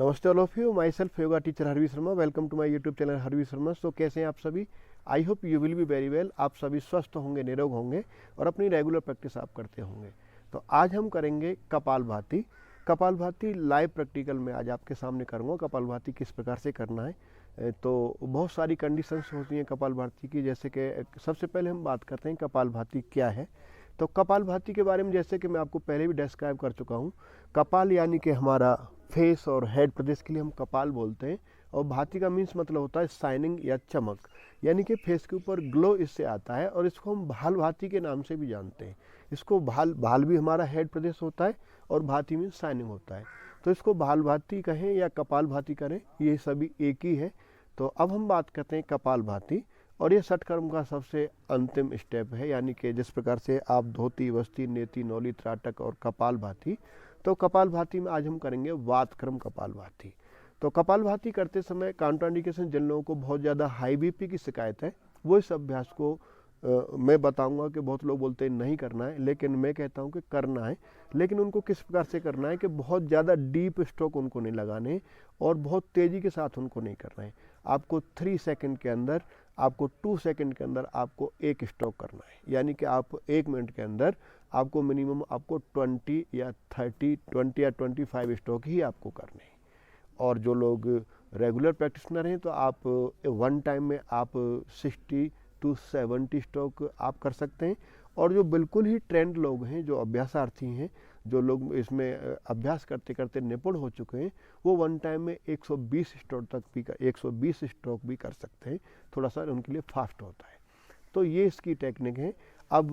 नमस्ते all of you, myself yoga teacher Harvi Sharma. Welcome to my YouTube channel Harvi Sharma. So कैसे हैं आप सभी? I hope you will be very well. आप सभी स्वस्थ होंगे, निरोग होंगे और अपनी रेगुलर प्रैक्टिस आप करते होंगे। तो आज हम करेंगे कपालभाति। कपालभाति लाइव प्रैक्टिकल में आज आपके सामने करूँगा कपालभाति किस प्रकार से करना है। तो बहुत सारी कंडीशंस होती हैं कपालभाति की, जैसे कि सबसे पहले हम बात करते हैं कपालभाति क्या है। तो कपालभाति के बारे में जैसे कि मैं आपको पहले भी डिस्क्राइब कर चुका हूँ। कपाल यानी कि हमारा फेस और हेड प्रदेश के लिए हम कपाल बोलते हैं, और भाति का मीन्स मतलब होता है शाइनिंग या चमक, यानी कि फेस के ऊपर ग्लो इससे आता है। और इसको हम भाल भाति के नाम से भी जानते हैं। इसको भाल भी हमारा हेड प्रदेश होता है और भाति मीन्स शाइनिंग होता है। तो इसको भाल भाति कहें या कपाल भाति करें, ये सभी एक ही है। तो अब हम बात करते हैं कपाल भाति, और ये षटकर्म का सबसे अंतिम स्टेप है, यानी कि जिस प्रकार से आप धोती, वस्ती, नेति, नौली, त्राटक और कपाल भाति। तो कपाल भाति में आज हम करेंगे वातक्रम कपाल भाति। तो कपाल भाति करते समय कॉन्ट्राइंडिकेशन जिन लोगों को बहुत ज़्यादा हाई बीपी की शिकायत है, वो इस अभ्यास को मैं बताऊंगा कि बहुत लोग बोलते हैं नहीं करना है, लेकिन मैं कहता हूं कि करना है। लेकिन उनको किस प्रकार से करना है कि बहुत ज़्यादा डीप स्ट्रोक उनको नहीं लगाने और बहुत तेज़ी के साथ उनको नहीं करना है। आपको 3 सेकंड के अंदर, आपको 2 सेकंड के अंदर आपको एक स्ट्रोक करना है, यानी कि आप 1 मिनट के अंदर आपको मिनिमम आपको 20 या 25 स्ट्रोक ही आपको करने हैं। और जो लोग रेगुलर प्रैक्टिशनर हैं तो आप वन टाइम में आप 60 to 70 स्ट्रोक आप कर सकते हैं। और जो बिल्कुल ही ट्रेंड लोग हैं, जो अभ्यासार्थी हैं, जो लोग इसमें अभ्यास करते करते निपुण हो चुके हैं, वो वन टाइम में 120 स्ट्रोक भी कर सकते हैं। थोड़ा सा उनके लिए फास्ट होता है। तो ये इसकी टेक्निक है। अब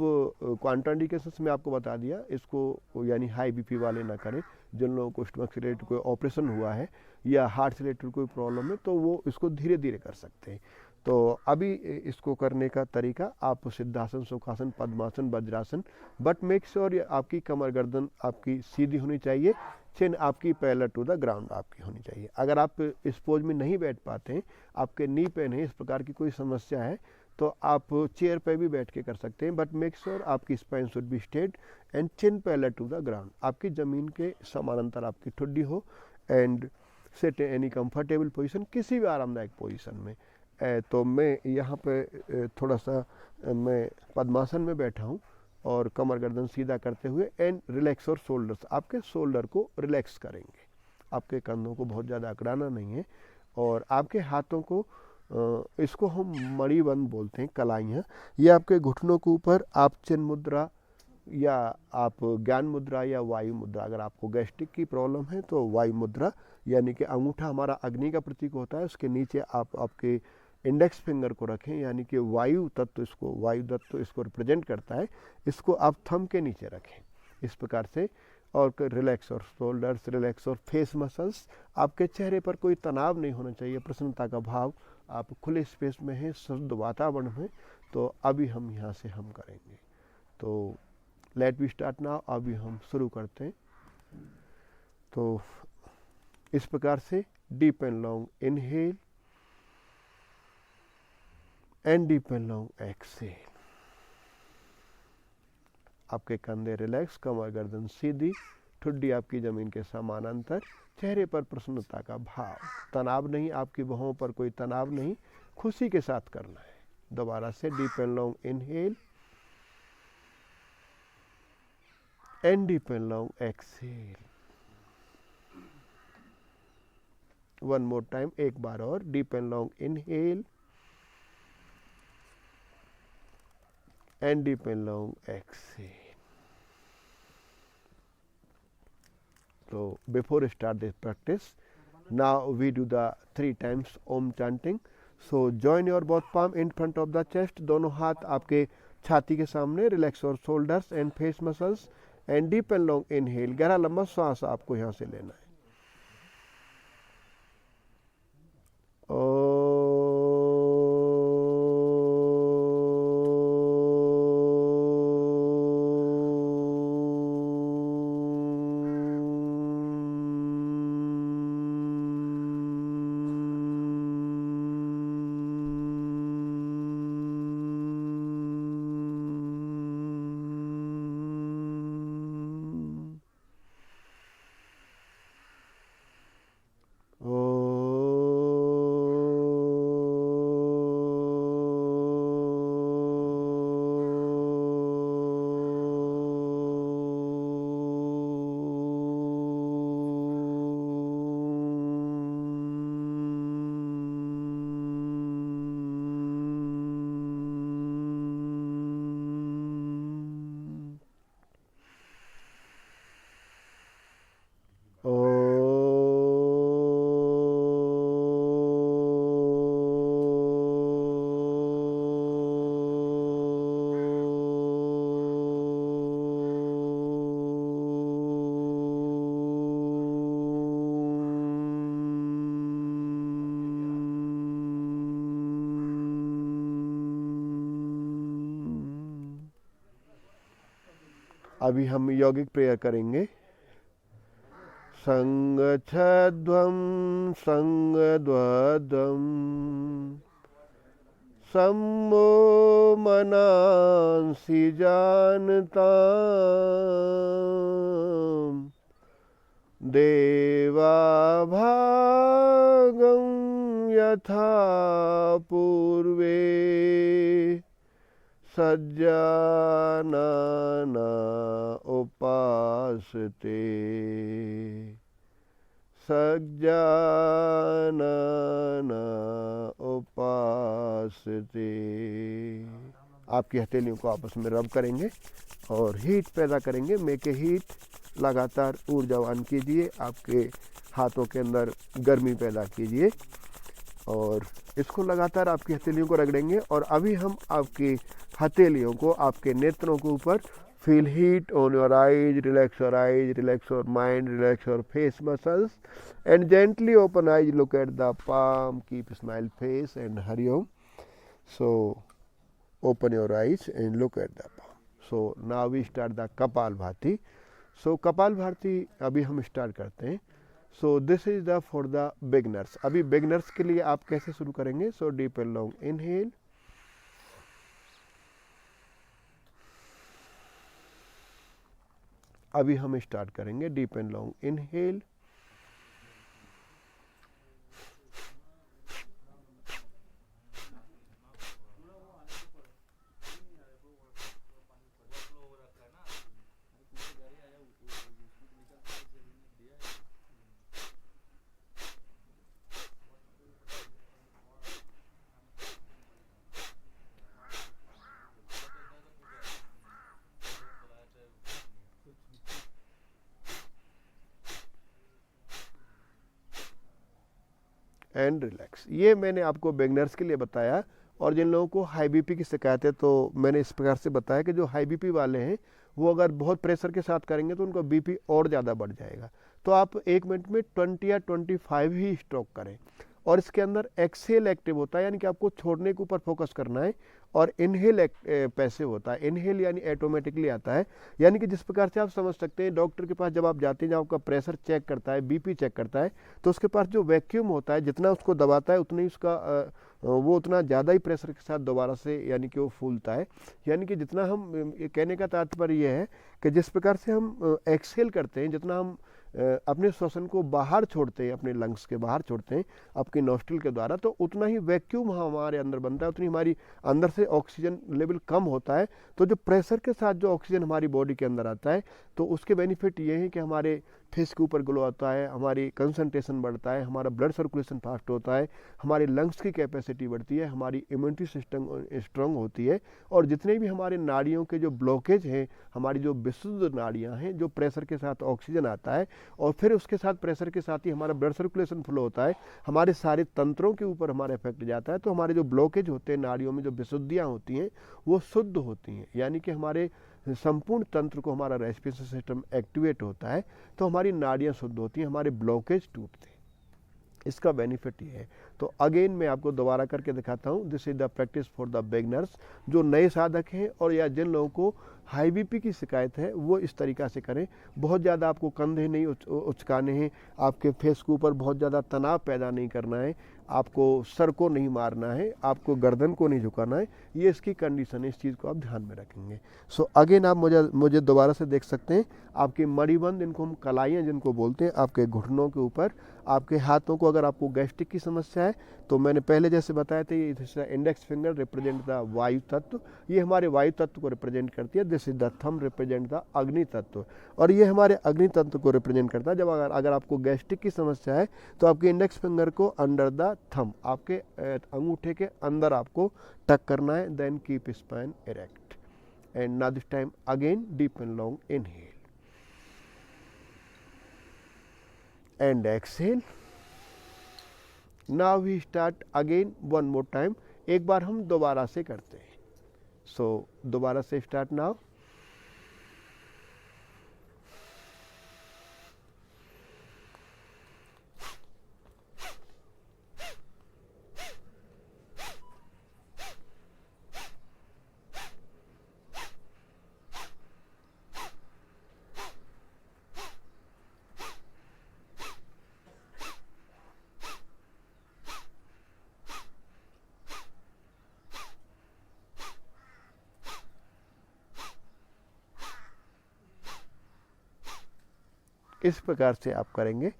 कॉन्ट्राइंडिकेशंस में आपको बता दिया, इसको यानी हाई बीपी वाले ना करें। जिन लोगों को स्टमक से रिलेटेड कोई ऑपरेशन हुआ है या हार्ट से रिलेटेड कोई प्रॉब्लम है, तो वो इसको धीरे धीरे कर सकते हैं। तो अभी इसको करने का तरीका, आप सिद्धासन, सुखासन, पद्मासन, वज्रासन, बट मेक श्योर आपकी कमर गर्दन आपकी सीधी होनी चाहिए। चिन आपकी पैरेलल टू द ग्राउंड आपकी होनी चाहिए। अगर आप इस पोज में नहीं बैठ पाते हैं, आपके नी पेन है, इस प्रकार की कोई समस्या है, तो आप चेयर पे भी बैठ के कर सकते हैं। बट मेक श्योर आपकी spine should be straight and chin parallel to the ground, आपकी ज़मीन के समानांतर आपकी ठुड्डी हो। And sit any comfortable position, किसी भी आरामदायक पोजीशन में। तो मैं यहाँ पे थोड़ा सा मैं पद्मासन में बैठा हूँ और कमर गर्दन सीधा करते हुए, एंड रिलैक्स और शोल्डर्स, आपके शोल्डर को रिलैक्स करेंगे। आपके कंधों को बहुत ज़्यादा अकड़ाना नहीं है। और आपके हाथों को इसको हम मणिबंध बोलते हैं, कलाइयाँ। ये आपके घुटनों के ऊपर आप चिन्ह मुद्रा या आप ज्ञान मुद्रा या वायु मुद्रा, अगर आपको गैस्ट्रिक की प्रॉब्लम है तो वायु मुद्रा, यानी कि अंगूठा हमारा अग्नि का प्रतीक होता है, उसके नीचे आप आपके इंडेक्स फिंगर को रखें, यानी कि वायु तत्व इसको रिप्रेजेंट करता है। इसको आप थंब के नीचे रखें इस प्रकार से। और रिलैक्स और शोल्डर्स, रिलैक्स और फेस मसल्स। आपके चेहरे पर कोई तनाव नहीं होना चाहिए, प्रसन्नता का भाव। आप खुले स्पेस में हैं, शुद्ध वातावरण में। तो अभी हम यहाँ से हम करेंगे। तो लेट वी स्टार्ट नाउ। अभी हम शुरू करते हैं। तो इस प्रकार से deep and long inhale and deep and long exhale. आपके कंधे रिलैक्स, कमर गर्दन सीधी, ठुड्डी आपकी जमीन के समानांतर, चेहरे पर प्रसन्नता का भाव, तनाव नहीं, आपकी बाहों पर कोई तनाव नहीं, खुशी के साथ करना है। दोबारा से deep and long inhale and deep and long exhale. One more time, एक बार और। Deep and long inhale and deep and long exhale. So before we start this practice, now we do the 3 times Om chanting. So join your both palm in front of the chest. दोनों हाथ आपके छाती के सामने, relax और shoulders and face muscles, and deep and long inhale. गहरा लंबा श्वास आपको यहाँ से लेना है। अभी हम यौगिक प्रेयर करेंगे। संगच्छध्वं संगद्वद्वं सम्मो मनांसि जानताम् देवा भागं यथा पूर्वे सज्जानन उपासते सज्जानन उपासते। आपकी हथेलियों को आपस में रब करेंगे और हीट पैदा करेंगे। मेक ए हीट, लगातार ऊर्जावान कीजिए, आपके हाथों के अंदर गर्मी पैदा कीजिए और इसको लगातार आपकी हथेलियों को रगड़ेंगे। और अभी हम आपकी हथेलियों को आपके नेत्रों के ऊपर feel heat on your eyes, relax your eyes, relax your mind, relax your face muscles and gently open eyes, look at the palm, keep smile face and Hari Om. So open your eyes and look at the palm. So now we start the Kapalbhati. So Kapalbhati अभी हम start करते हैं। सो this is the for the beginners. अभी beginners के लिए आप कैसे शुरू करेंगे? So deep and long inhale, अभी हम स्टार्ट करेंगे deep and long inhale, and relax. ये मैंने आपको बिगनर्स के लिए बताया। और जिन लोगों को हाई बीपी की शिकायत है तो मैंने इस प्रकार से बताया कि जो हाई बीपी वाले हैं वो अगर बहुत प्रेशर के साथ करेंगे तो उनका बीपी और ज़्यादा बढ़ जाएगा। तो आप 1 मिनट में 20 या 25 ही स्ट्रोक करें। और इसके अंदर एक्सेल एक्टिव होता है, यानी कि आपको छोड़ने के ऊपर फोकस करना है, और इनहेल पैसिव होता है। इनहेल यानी ऑटोमेटिकली आता है, यानी कि जिस प्रकार से आप समझ सकते हैं डॉक्टर के पास जब आप जाते हैं, जब आपका प्रेशर चेक करता है, बीपी चेक करता है, तो उसके पास जो वैक्यूम होता है, जितना उसको दबाता है उतना ही उसका वो उतना ज़्यादा ही प्रेशर के साथ दोबारा से यानी कि वो फूलता है। यानी कि जितना हम, कहने का तात्पर्य ये है कि जिस प्रकार से हम एक्सेल करते हैं, जितना हम अपने श्वसन को बाहर छोड़ते हैं, अपने लंग्स के बाहर छोड़ते हैं आपके नोस्ट्रिल के द्वारा, तो उतना ही वैक्यूम हमारे अंदर बनता है, उतनी हमारी अंदर से ऑक्सीजन लेवल कम होता है। तो जो प्रेशर के साथ जो ऑक्सीजन हमारी बॉडी के अंदर आता है, तो उसके बेनिफिट ये हैं कि हमारे फेस के ऊपर ग्लो आता है, हमारी कंसंट्रेशन बढ़ता है, हमारा ब्लड सर्कुलेशन फास्ट होता है, हमारे लंग्स की कैपेसिटी बढ़ती है, हमारी इम्यूनिटी सिस्टम स्ट्रांग होती है। और जितने भी हमारे नाड़ियों के जो ब्लॉकेज हैं, हमारी जो विशुद्ध नाड़ियां हैं, जो प्रेशर के साथ ऑक्सीजन आता है और फिर उसके साथ प्रेशर के साथ ही हमारा ब्लड सर्कुलेशन फ्लो होता है, हमारे सारे तंत्रों के ऊपर हमारा इफेक्ट जाता है। तो हमारे जो ब्लॉकेज होते हैं नाड़ियों में, जो विशुद्धियाँ होती हैं, वो शुद्ध होती हैं, यानी कि हमारे संपूर्ण तंत्र को, हमारा रेस्पिरेशन सिस्टम एक्टिवेट होता है, तो हमारी नाड़ियाँ शुद्ध होती हैं, हमारे ब्लॉकेज टूटते हैं। इसका बेनिफिट ये है। तो अगेन मैं आपको दोबारा करके दिखाता हूँ। This is the practice for the beginners. जो नए साधक हैं और या जिन लोगों को हाई बीपी की शिकायत है वो इस तरीक़ा से करें। बहुत ज़्यादा आपको कंधे नहीं उचकाने हैं, आपके फेस के ऊपर बहुत ज़्यादा तनाव पैदा नहीं करना है, आपको सर को नहीं मारना है, आपको गर्दन को नहीं झुकाना है। ये इसकी कंडीशन है, इस चीज़ को आप ध्यान में रखेंगे। सो अगेन आप मुझे दोबारा से देख सकते हैं। आपके मणिबंध, इनको हम कलाइयाँ जिनको बोलते हैं, आपके घुटनों के ऊपर, आपके हाथों को, अगर आपको गैस्ट्रिक की समस्या है तो मैंने पहले जैसे बताया था, ये इंडेक्स फिंगर रिप्रेजेंट द वायु तत्व, ये हमारे वायु तत्व को रिप्रेजेंट करती है। This is the thumb represent the अग्नि तत्व, और ये हमारे अग्नि तत्व को रिप्रेजेंट करता है। जब अगर आपको गैस्ट्रिक की समस्या है तो आपके इंडेक्स फिंगर को अंडर द थंब, आपके अंगूठे के अंदर आपको टक करना है। Then keep spine erect and now this time again deep and long inhale and exhale. Now we start again one more time. एक बार हम दोबारा से करते हैं। So दोबारा से start now. इस प्रकार से आप करेंगे।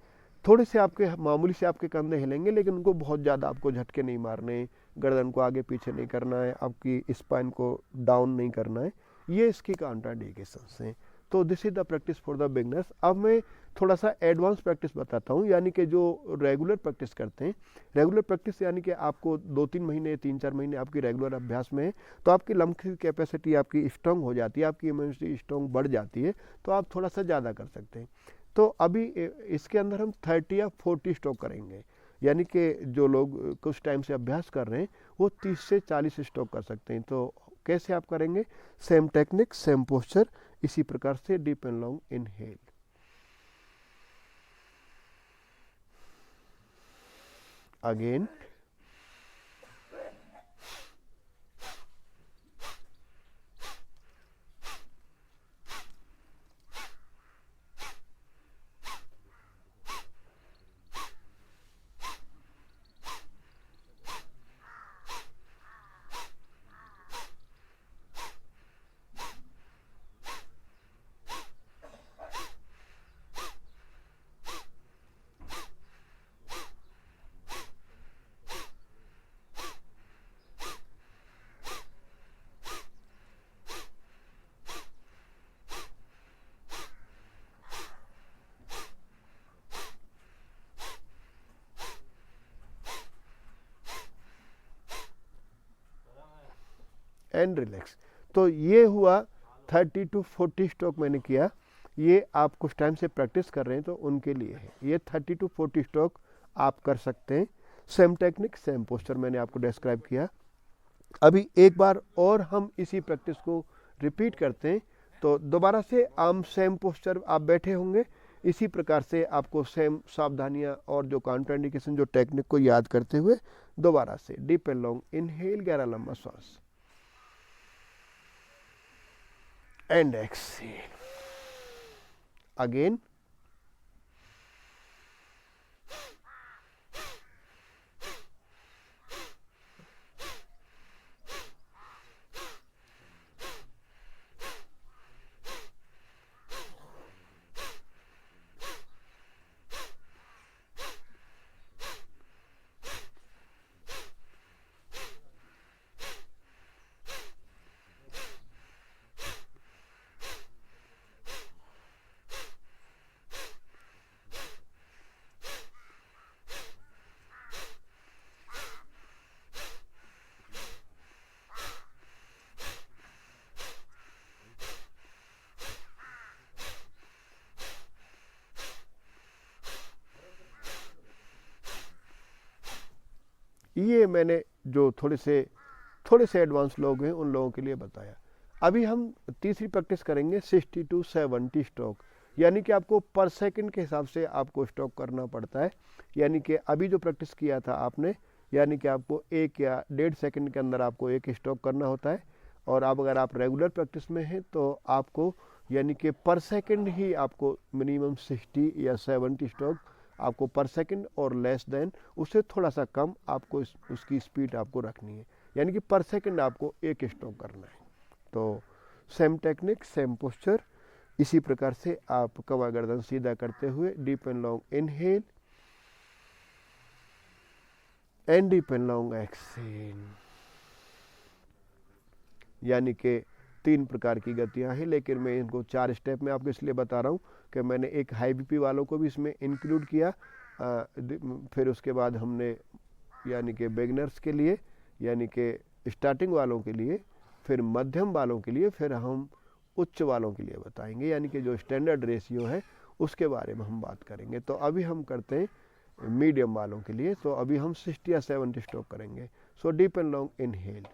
थोड़े से आपके मामूली से आपके कंधे हिलेंगे, लेकिन उनको बहुत ज़्यादा आपको झटके नहीं मारने, गर्दन को आगे पीछे नहीं करना है, आपकी स्पाइन को डाउन नहीं करना है। ये इसकी कॉन्ट्राइंडिकेशंस हैं। तो this is the practice for the beginners. अब मैं थोड़ा सा एडवांस प्रैक्टिस बताता हूँ, यानी कि जो रेगुलर प्रैक्टिस करते हैं। रेगुलर प्रैक्टिस यानी कि आपको 2-3 महीने 3-4 महीने आपकी रेगुलर अभ्यास में है, तो आपकी लंग्स की कैपेसिटी आपकी स्ट्रॉन्ग हो जाती है, आपकी इम्यूनिटी स्ट्रॉन्ग बढ़ जाती है, तो आप थोड़ा सा ज़्यादा कर सकते हैं। तो अभी इसके अंदर हम 30 या 40 स्ट्रोक करेंगे, यानी कि जो लोग कुछ टाइम से अभ्यास कर रहे हैं वो 30 से 40 स्ट्रोक कर सकते हैं। तो कैसे आप करेंगे? सेम टेक्निक, सेम पोस्चर, इसी प्रकार से deep and long inhale. Again and relax. तो ये हुआ 30 to 40 स्ट्रोक मैंने किया। ये आप कुछ टाइम से प्रैक्टिस कर रहे हैं तो उनके लिए है। ये 30 to 40 स्ट्रोक आप कर सकते हैं। सेम टेक्निक, सेम पोस्चर मैंने आपको डिस्क्राइब किया। अभी एक बार और हम इसी प्रैक्टिस को रिपीट करते हैं। तो दोबारा से आम सेम पोस्चर आप बैठे होंगे, इसी प्रकार से आपको सेम सावधानियां और जो कॉन्ट्राइंडिकेशन जो टेक्निक को याद करते हुए दोबारा से डीप एंड लॉन्ग इनहेल, गहरा लंबा श्वास, and exhale. Again. ये मैंने जो थोड़े से एडवांस लोग हैं उन लोगों के लिए बताया। अभी हम तीसरी प्रैक्टिस करेंगे 60 to 70 स्ट्रोक, यानी कि आपको पर सेकंड के हिसाब से आपको स्ट्रोक करना पड़ता है। यानी कि अभी जो प्रैक्टिस किया था आपने, यानी कि आपको 1 या 1.5 सेकंड के अंदर आपको एक स्ट्रोक करना होता है। और अब अगर आप रेगुलर प्रैक्टिस में हैं तो आपको यानी कि पर सेकंड ही आपको मिनिमम 60 या 70 स्ट्रोक आपको पर सेकंड और लेस देन उससे थोड़ा सा कम आपको उसकी स्पीड आपको रखनी है, यानी कि पर सेकंड आपको एक स्ट्रोक करना है। तो सेम टेक्निक, सेम पोस्चर, इसी प्रकार से आप कमर गर्दन सीधा करते हुए deep and long inhale and deep and long exhale. यानी कि 3 प्रकार की गतियां हैं, लेकिन मैं इनको 4 स्टेप में आपको इसलिए बता रहा हूँ कि मैंने एक हाई बीपी वालों को भी इसमें इंक्लूड किया। फिर उसके बाद हमने यानी कि बिगनर्स के लिए, यानी कि स्टार्टिंग वालों के लिए, फिर मध्यम वालों के लिए, फिर हम उच्च वालों के लिए बताएंगे, यानी कि जो स्टैंडर्ड रेशियो है उसके बारे में हम बात करेंगे। तो अभी हम करते हैं मीडियम वालों के लिए। तो अभी हम 60 या 70 स्ट्रोक करेंगे। So deep and long inhale,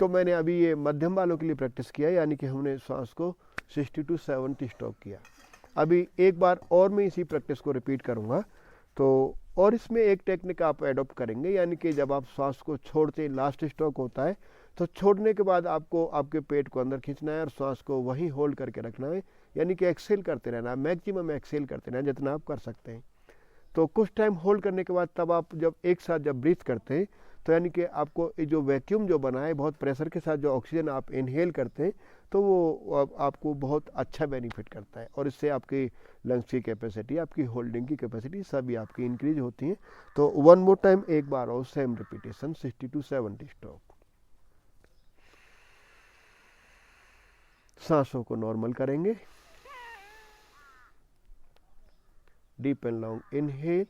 तो मैंने अभी ये मध्यम वालों के लिए प्रैक्टिस किया, यानी कि हमने श्वास को 60 to 70 स्टॉक किया। अभी एक बार और मैं इसी प्रैक्टिस को रिपीट करूँगा। तो और इसमें एक टेक्निक आप एडॉप्ट करेंगे, यानी कि जब आप श्वास को छोड़ते लास्ट स्टॉक होता है तो छोड़ने के बाद आपको आपके पेट को अंदर खींचना है और श्वास को वहीं होल्ड करके रखना है, यानी कि एक्सेल करते रहना है, मैक्सिमम एक्सेल करते रहना जितना आप कर सकते हैं। तो कुछ टाइम होल्ड करने के बाद तब आप जब एक साथ जब ब्रीथ करते हैं तो यानी कि आपको ये जो वैक्यूम जो बना है, बहुत प्रेशर के साथ जो ऑक्सीजन आप इनहेल करते हैं तो वो आपको बहुत अच्छा बेनिफिट करता है और इससे आपकी लंग्स की कैपेसिटी, आपकी होल्डिंग की कैपेसिटी सभी आपकी इंक्रीज होती हैं। तो वन मोर टाइम, एक बार और सेम रिपीटेशन 60 to 70 स्टॉक। सांसों को नॉर्मल करेंगे। डीप एंड लॉन्ग इनहेल,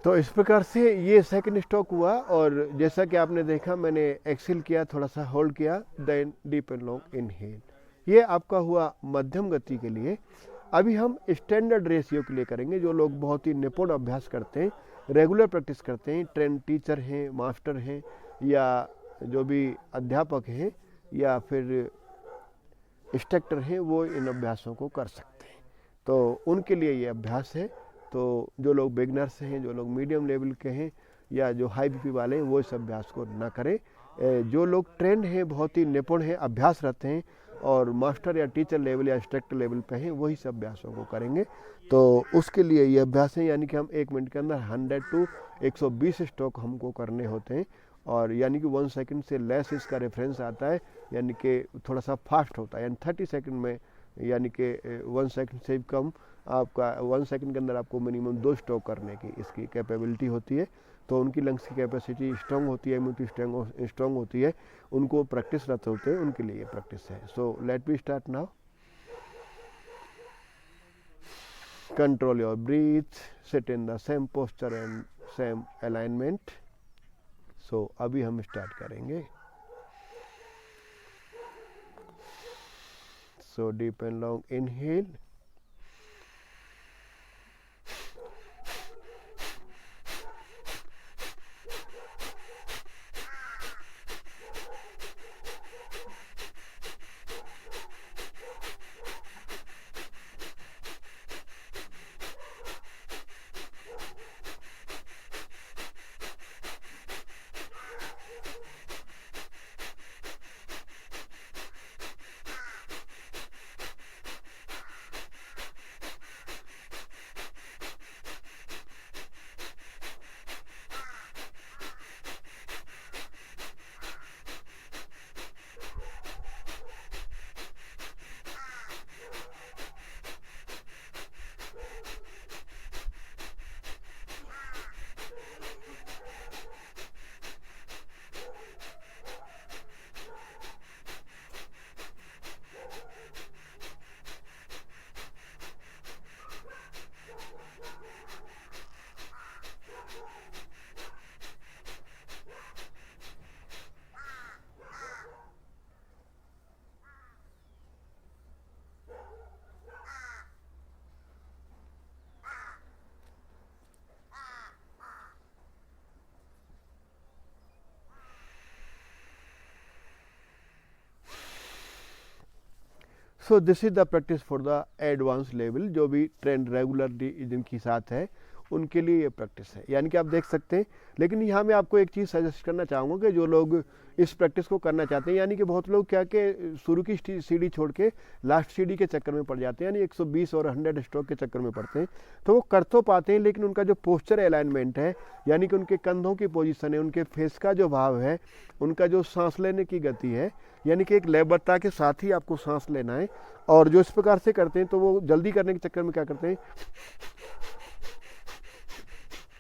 तो इस प्रकार से ये सेकंड स्ट्रोक हुआ। और जैसा कि आपने देखा, मैंने एक्सेल किया, थोड़ा सा होल्ड किया, then deep and long inhale. ये आपका हुआ मध्यम गति के लिए। अभी हम स्टैंडर्ड रेशियो के लिए करेंगे। जो लोग बहुत ही निपुण अभ्यास करते हैं, रेगुलर प्रैक्टिस करते हैं, ट्रेंड टीचर हैं, मास्टर हैं, या जो भी अध्यापक हैं या फिर इंस्ट्रक्टर हैं, वो इन अभ्यासों को कर सकते हैं। तो उनके लिए ये अभ्यास है। तो जो लोग बिगनर्स हैं, जो लोग मीडियम लेवल के हैं या जो हाई बीपी वाले हैं, वो इस अभ्यास को ना करें। जो लोग ट्रेंड हैं, बहुत ही निपुण हैं, अभ्यास रहते हैं और मास्टर या टीचर लेवल या इंस्ट्रक्टर लेवल पे हैं, वही सब अभ्यासों को करेंगे। तो उसके लिए ये अभ्यास है, यानी कि हम 1 मिनट के अंदर 100 to 120 स्ट्रोक हमको करने होते हैं। और यानी कि 1 सेकंड से लेस इसका रेफरेंस आता है, यानी कि थोड़ा सा फास्ट होता है। यानी 30 सेकंड में, यानी कि 1 सेकंड से कम आपका 1 सेकंड के अंदर आपको मिनिमम 2 स्ट्रोक करने की इसकी कैपेबिलिटी होती है। तो उनकी लंग्स की कैपेसिटी स्ट्रॉन्ग होती है, इम्यूनिटी स्ट्रॉन्ग होती है, उनको प्रैक्टिस रहते होते हैं, उनके लिए ये प्रैक्टिस है। So let me start now. Control your breath, sit in the same posture and same alignment. So अभी हम स्टार्ट करेंगे। So deep and long inhale, so this is the practice for the advance level, जो भी trend regularly जिनके साथ है उनके लिए ये प्रैक्टिस है, यानी कि आप देख सकते हैं। लेकिन यहाँ मैं आपको एक चीज़ सजेस्ट करना चाहूँगा कि जो लोग इस प्रैक्टिस को करना चाहते हैं, यानी कि बहुत लोग क्या कि शुरू की सीढ़ी छोड़ के लास्ट सीढ़ी के चक्कर में पड़ जाते हैं, यानी 120 और 100 स्ट्रोक के चक्कर में पड़ते हैं। तो वो कर तो पाते हैं, लेकिन उनका जो पोस्चर अलाइनमेंट है, यानी कि उनके कंधों की पोजीशन है, उनके फेस का जो भाव है, उनका जो सांस लेने की गति है, यानी कि एक लयबद्धता के साथ ही आपको सांस लेना है। और जो इस प्रकार से करते हैं तो वो जल्दी करने के चक्कर में क्या करते हैं,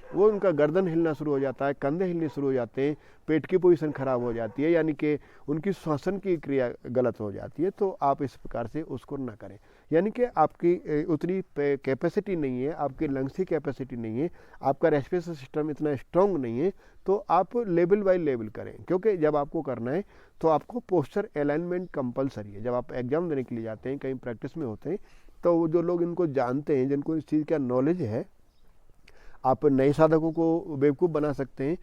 वो उनका गर्दन हिलना शुरू हो जाता है, कंधे हिलने शुरू हो जाते हैं, पेट की पोजीशन खराब हो जाती है, यानी कि उनकी श्वसन की क्रिया गलत हो जाती है। तो आप इस प्रकार से उसको ना करें, यानी कि आपकी उतनी कैपेसिटी नहीं है, आपकी लंग्स की कैपेसिटी नहीं है, आपका रेस्पिरेशन सिस्टम इतना स्ट्रॉन्ग नहीं है, तो आप लेवल बाय लेवल करें। क्योंकि जब आपको करना है तो आपको पोस्चर अलाइनमेंट कंपलसरी है। जब आप एग्जाम देने के लिए जाते हैं, कहीं प्रैक्टिस में होते हैं, तो जो लोग इनको जानते हैं, जिनको इस चीज़ का नॉलेज है, आप नए साधकों को बेवकूफ़ बना सकते हैं।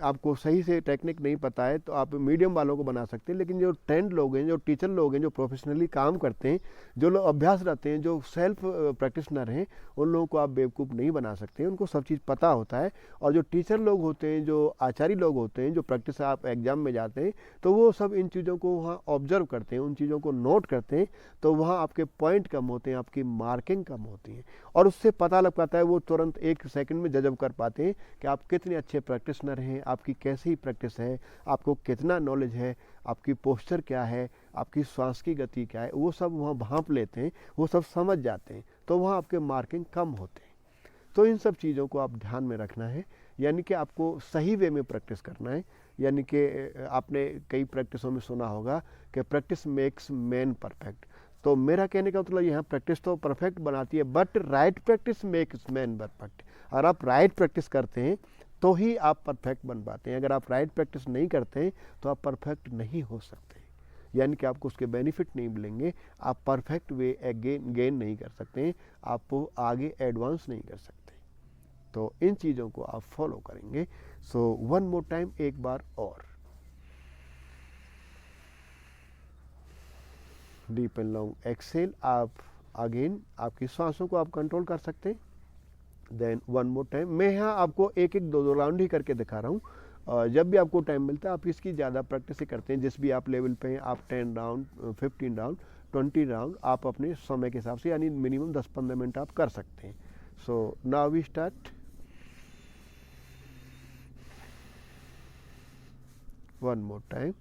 आपको सही से टेक्निक नहीं पता है तो आप मीडियम वालों को बना सकते हैं। लेकिन जो ट्रेंड लोग हैं, जो टीचर लोग हैं, जो प्रोफेशनली काम करते हैं, जो लोग अभ्यास रहते हैं, जो सेल्फ प्रैक्टिशनर हैं, उन लोगों को आप बेवकूफ़ नहीं बना सकते हैं। उनको सब चीज़ पता होता है। और जो टीचर लोग होते हैं, जो आचार्य लोग होते हैं, जो प्रैक्टिस आप एग्जाम में जाते हैं, तो वो सब इन चीज़ों को वहाँ ऑब्जर्व करते हैं, उन चीज़ों को नोट करते हैं। तो वहाँ आपके पॉइंट कम होते हैं, आपकी मार्किंग कम होती है, और उससे पता लग पाता है, वो तुरंत 1 सेकंड में जजब कर पाते हैं कि आप कितने अच्छे प्रैक्टिशनर हैं, आपकी कैसी प्रैक्टिस है, आपको कितना नॉलेज है, आपकी पोस्चर क्या है, आपकी श्वास की गति क्या है। वो सब वहाँ भांप लेते हैं, वो सब समझ जाते हैं, तो वहाँ आपके मार्किंग कम होते हैं। तो इन सब चीज़ों को आप ध्यान में रखना है, यानी कि आपको सही वे में प्रैक्टिस करना है। यानी कि आपने कई प्रैक्टिसों में सुना होगा कि प्रैक्टिस मेक्स मैन परफेक्ट। तो मेरा कहने का मतलब यहाँ प्रैक्टिस तो परफेक्ट बनाती है, but right practice makes man perfect. अगर आप राइट प्रैक्टिस करते हैं तो ही आप परफेक्ट बन पाते हैं। अगर आप राइट प्रैक्टिस नहीं करते हैं तो आप परफेक्ट नहीं हो सकते, यानी कि आपको उसके बेनिफिट नहीं मिलेंगे, आप परफेक्ट वे गेन नहीं कर सकते हैं, आप आगे एडवांस नहीं कर सकते। तो इन चीज़ों को आप फॉलो करेंगे। सो वन मोर टाइम, एक बार और डीप एंड लॉन्ग एक्सेल। आप अगेन आपकी सांसों को आप कंट्रोल कर सकते हैं। देन वन मोर टाइम, मैं यहाँ आपको एक 2 राउंड ही करके दिखा रहा हूँ। जब भी आपको टाइम मिलता है आप इसकी ज़्यादा प्रैक्टिस ही करते हैं। जिस भी आप लेवल पे हैं, आप 10 राउंड, 15 राउंड, 20 राउंड आप अपने समय के हिसाब से, यानी मिनिमम 10-15 मिनट आप कर सकते हैं। So now we start. One more time.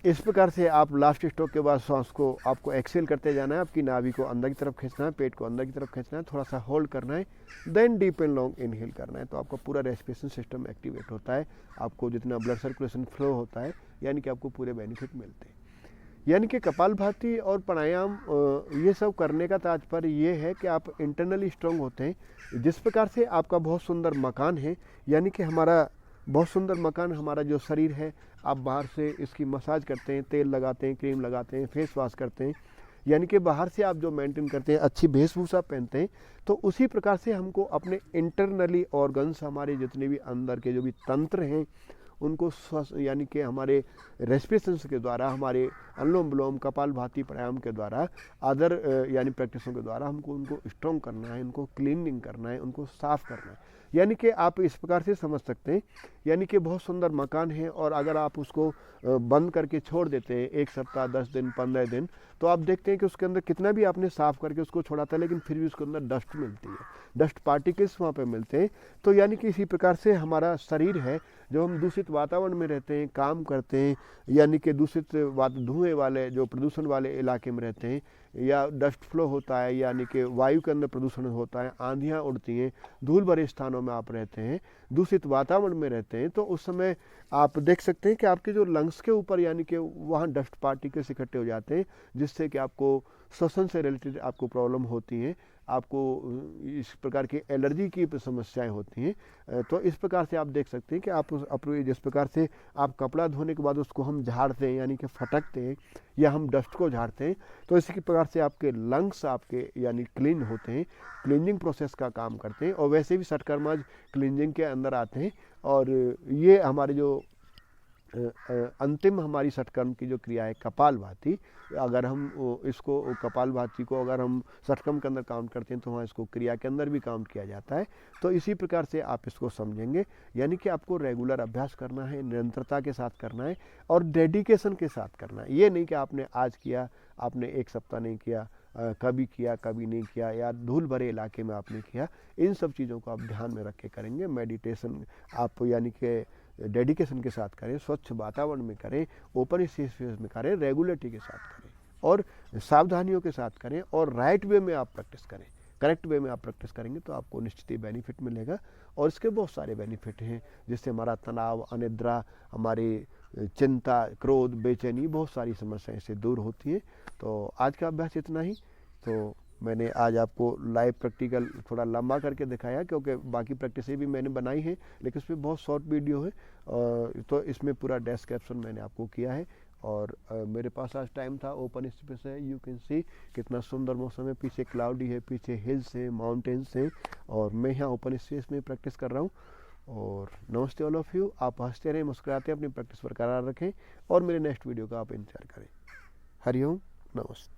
इस प्रकार से आप लास्ट स्ट्रोक के बाद सांस को आपको एक्सेल करते जाना है। आपकी नाभि को अंदर की तरफ खींचना है, पेट को अंदर की तरफ खींचना है, थोड़ा सा होल्ड करना है, then deep and long inhale करना है। तो आपका पूरा रेस्पिरेशन सिस्टम एक्टिवेट होता है, आपको जितना ब्लड सर्कुलेशन फ्लो होता है, यानी कि आपको पूरे बेनिफिट मिलते हैं। यानी कि कपालभाति और प्राणायाम ये सब करने का तात्पर्य ये है कि आप इंटरनली स्ट्रांग होते हैं। जिस प्रकार से आपका बहुत सुंदर मकान है, यानी कि हमारा बहुत सुंदर मकान, हमारा जो शरीर है, आप बाहर से इसकी मसाज करते हैं, तेल लगाते हैं, क्रीम लगाते हैं, फेस वॉश करते हैं, यानी कि बाहर से आप जो मेंटेन करते हैं, अच्छी वेशभूषा पहनते हैं, तो उसी प्रकार से हमको अपने इंटरनली ऑर्गन्स, हमारे जितने भी अंदर के जो भी तंत्र हैं, उनको यानी कि हमारे रेस्पिरेशंस के द्वारा, हमारे अनुलोम विलोम कपालभाति प्राणायाम के द्वारा, अदर यानी प्रैक्टिसों के द्वारा हमको उनको स्ट्रॉन्ग करना है, उनको क्लीनिंग करना है, उनको साफ करना है। यानी कि आप इस प्रकार से समझ सकते हैं, यानी कि बहुत सुंदर मकान है और अगर आप उसको बंद करके छोड़ देते हैं 1 सप्ताह, 10 दिन, 15 दिन, तो आप देखते हैं कि उसके अंदर कितना भी आपने साफ करके उसको छोड़ा था, लेकिन फिर भी उसके अंदर डस्ट मिलती है, डस्ट पार्टिकल्स वहाँ पे मिलते हैं। तो यानी कि इसी प्रकार से हमारा शरीर है, जो हम दूषित वातावरण में रहते हैं, काम करते हैं, यानी कि दूषित धुएँ वाले, जो प्रदूषण वाले इलाके में रहते हैं, या डस्ट फ्लो होता है, यानी कि वायु के अंदर प्रदूषण होता है, आंधियाँ उड़ती हैं, धूल भरे स्थानों में आप रहते हैं, दूषित वातावरण में रहते हैं, तो उस समय आप देख सकते हैं कि आपके जो लंग्स के ऊपर यानी कि वहाँ डस्ट पार्टिकल्स इकट्ठे हो जाते हैं, जिससे कि आपको श्वसन से रिलेटेड आपको प्रॉब्लम होती हैं, आपको इस प्रकार की एलर्जी की समस्याएं होती हैं। तो इस प्रकार से आप देख सकते हैं कि आप जिस प्रकार से आप कपड़ा धोने के बाद उसको हम झाड़ते हैं, यानी कि फटकते हैं, या हम डस्ट को झाड़ते हैं, तो इसी प्रकार से आपके लंग्स आपके यानी क्लीन होते हैं, क्लीनिंग प्रोसेस का काम करते हैं। और वैसे भी षटकर्माज क्लीनिंग के अंदर आते हैं। और ये हमारे जो अंतिम हमारी षटकर्म की जो क्रिया है कपालभाति, अगर हम इसको कपालभाति को अगर हम षटकर्म के अंदर काउंट करते हैं तो वहाँ इसको क्रिया के अंदर भी काउंट किया जाता है। तो इसी प्रकार से आप इसको समझेंगे, यानी कि आपको रेगुलर अभ्यास करना है, निरंतरता के साथ करना है और डेडिकेशन के साथ करना है। ये नहीं कि आपने आज किया, आपने 1 सप्ताह नहीं किया, कभी किया कभी नहीं किया, या धूल भरे इलाके में आपने किया। इन सब चीज़ों को आप ध्यान में रख के करेंगे। मेडिटेशन आप यानी कि डेडिकेशन के साथ करें, स्वच्छ वातावरण में करें, ओपन स्पेस में करें, रेगुलरिटी के साथ करें और सावधानियों के साथ करें और राइट वे में आप प्रैक्टिस करें। करेक्ट वे में आप प्रैक्टिस करेंगे तो आपको निश्चित ही बेनिफिट मिलेगा। और इसके बहुत सारे बेनिफिट हैं, जिससे हमारा तनाव, अनिद्रा, हमारी चिंता, क्रोध, बेचैनी, बहुत सारी समस्याएं इससे दूर होती हैं। तो आज का अभ्यास इतना ही। तो मैंने आज आपको लाइव प्रैक्टिकल थोड़ा लंबा करके दिखाया, क्योंकि बाकी प्रैक्टिसें भी मैंने बनाई हैं, लेकिन इसमें बहुत शॉर्ट वीडियो है, तो इसमें पूरा डिस्क्रिप्शन मैंने आपको किया है। और मेरे पास आज टाइम था, ओपन स्पेस है, यू कैन सी कितना सुंदर मौसम है, पीछे क्लाउडी है, पीछे हिल्स हैं, माउंटेन्स हैं, और मैं यहाँ ओपन स्पेस में प्रैक्टिस कर रहा हूँ। और नमस्ते ऑल ऑफ यू। आप हंसते रहें, मुस्कुराते, अपनी प्रैक्टिस बरकरार रखें और मेरे नेक्स्ट वीडियो का आप इंतजार करें। हरिओम, नमस्ते।